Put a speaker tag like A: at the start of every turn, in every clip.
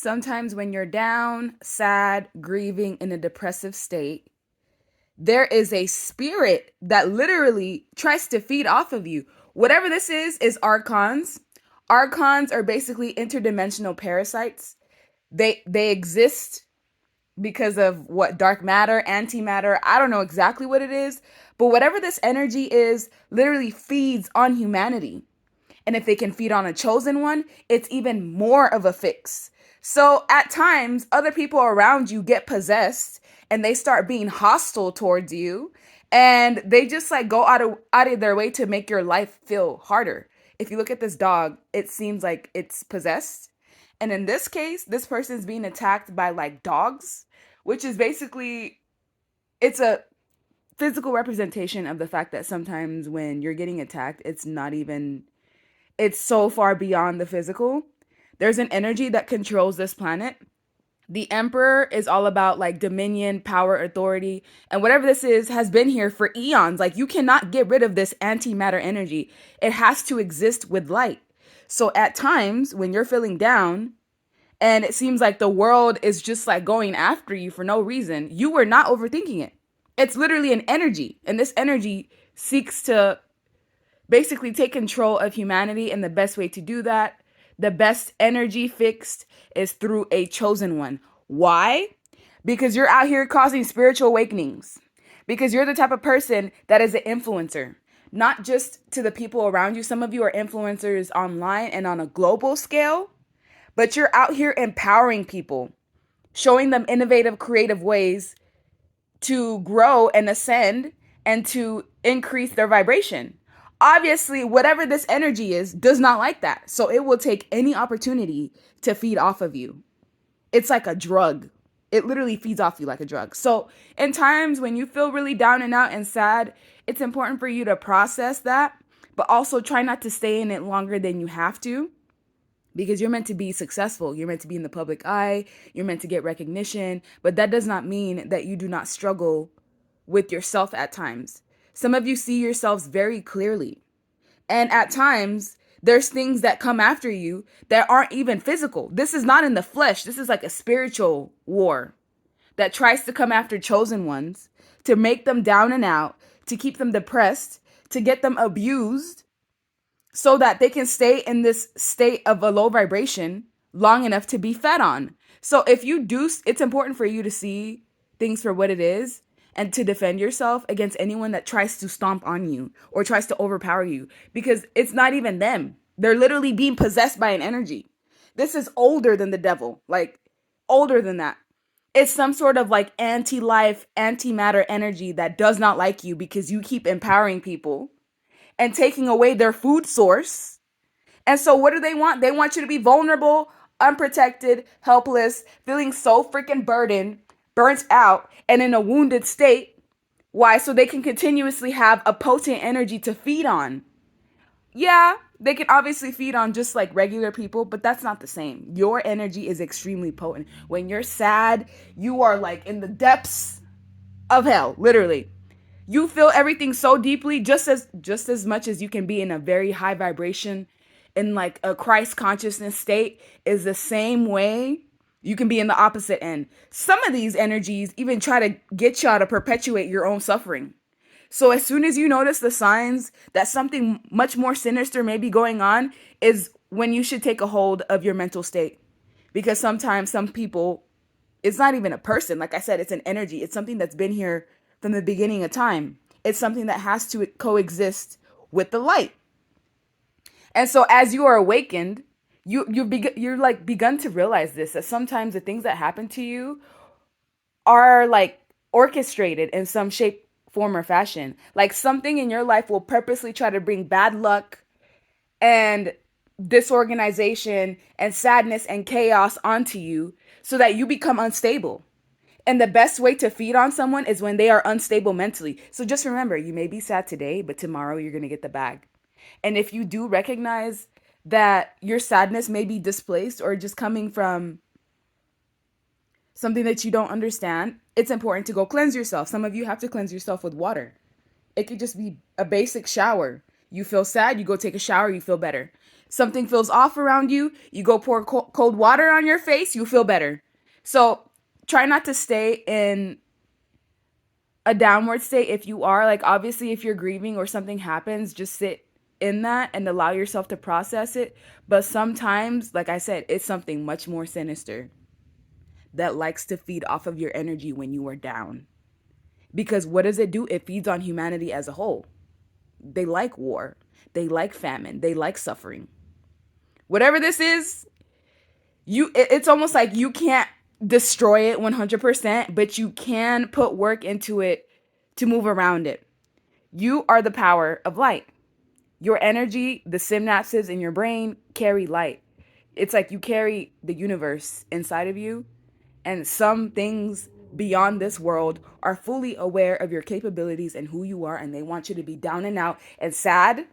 A: Sometimes when you're down, sad, grieving, in a depressive state, there is a spirit that literally tries to feed off of you. Whatever this is archons. Archons are basically interdimensional parasites. They exist because of what dark matter, antimatter, I don't know exactly what it is, but whatever this energy is literally feeds on humanity. And if they can feed on a chosen one, it's even more of a fix. So at times, other people around you get possessed and they start being hostile towards you. And they just like go out of their way to make your life feel harder. If you look at this dog, it seems like it's possessed. And in this case, this person's being attacked by like dogs, which is basically it's a physical representation of the fact that sometimes when you're getting attacked, it's so far beyond the physical. There's an energy that controls this planet. The emperor is all about like dominion, power, authority, and whatever this is has been here for eons. Like you cannot get rid of this antimatter energy. It has to exist with light. So at times when you're feeling down and it seems like the world is just like going after you for no reason, you were not overthinking it. It's literally an energy, and this energy seeks to basically take control of humanity. And the best way to do that, the best energy fixed, is through a chosen one. Why? Because you're out here causing spiritual awakenings. Because you're the type of person that is an influencer, not just to the people around you. Some of you are influencers online and on a global scale, but you're out here empowering people, showing them innovative, creative ways to grow and ascend and to increase their vibration. Obviously, whatever this energy is does not like that. So it will take any opportunity to feed off of you. It's like a drug. It literally feeds off you like a drug. So in times when you feel really down and out and sad, it's important for you to process that, but also try not to stay in it longer than you have to, because you're meant to be successful. You're meant to be in the public eye. You're meant to get recognition, but that does not mean that you do not struggle with yourself at times. Some of you see yourselves very clearly. And at times, there's things that come after you that aren't even physical. This is not in the flesh. This is like a spiritual war that tries to come after chosen ones, to make them down and out, to keep them depressed, to get them abused, so that they can stay in this state of a low vibration long enough to be fed on. So if you do, it's important for you to see things for what it is and to defend yourself against anyone that tries to stomp on you or tries to overpower you, because it's not even them. They're literally being possessed by an energy. This is older than the devil, like older than that. It's some sort of like anti-life, anti-matter energy that does not like you because you keep empowering people and taking away their food source. And so what do they want? They want you to be vulnerable, unprotected, helpless, feeling so freaking burdened, burnt out, and in a wounded state. Why? So they can continuously have a potent energy to feed on. Yeah, they can obviously feed on just like regular people, but that's not the same. Your energy is extremely potent. When you're sad, you are like in the depths of hell, literally. You feel everything so deeply, just as much as you can be in a very high vibration in like a Christ consciousness state, is the same way you can be in the opposite end. Some of these energies even try to get y'all to perpetuate your own suffering. So as soon as you notice the signs that something much more sinister may be going on, is when you should take a hold of your mental state. Because sometimes some people, it's not even a person. Like I said, it's an energy. It's something that's been here from the beginning of time. It's something that has to coexist with the light. And so as you are awakened, you're like begun to realize this, that sometimes the things that happen to you are like orchestrated in some shape, form, or fashion. Like something in your life will purposely try to bring bad luck and disorganization and sadness and chaos onto you so that you become unstable. And the best way to feed on someone is when they are unstable mentally. So just remember, you may be sad today, but tomorrow you're going to get the bag. And if you do recognize that your sadness may be displaced or just coming from something that you don't understand, it's important to go cleanse yourself. Some of you have to cleanse yourself with water. It could just be a basic shower. You feel sad, you go take a shower, you feel better. Something feels off around you, you go pour cold water on your face, you feel better. So try not to stay in a downward state. If you are, like, obviously if you're grieving or something happens, just sit in that and allow yourself to process it. But sometimes, like I said, it's something much more sinister that likes to feed off of your energy when you are down. Because what does it do? It feeds on humanity as a whole. They like war, they like famine, they like suffering. Whatever this is, it's almost like you can't destroy it 100%, but you can put work into it to move around it. You are the power of light. Your energy, the synapses in your brain carry light. It's like you carry the universe inside of you, and some things beyond this world are fully aware of your capabilities and who you are, and they want you to be down and out and sad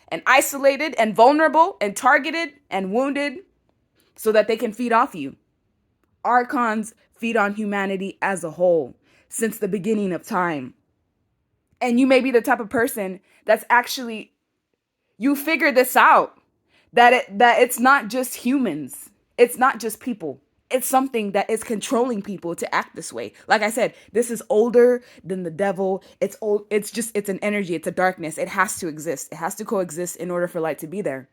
A: and isolated and vulnerable and targeted and wounded so that they can feed off you. Archons feed on humanity as a whole since the beginning of time. And you may be the type of person that's actually, you figure this out, that it's not just humans. It's not just people. It's something that is controlling people to act this way. Like I said, this is older than the devil. It's old. It's an energy. It's a darkness. It has to exist. It has to coexist in order for light to be there.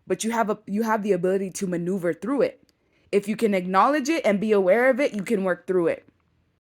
A: But you have the ability to maneuver through it. If you can acknowledge it and be aware of it, you can work through it.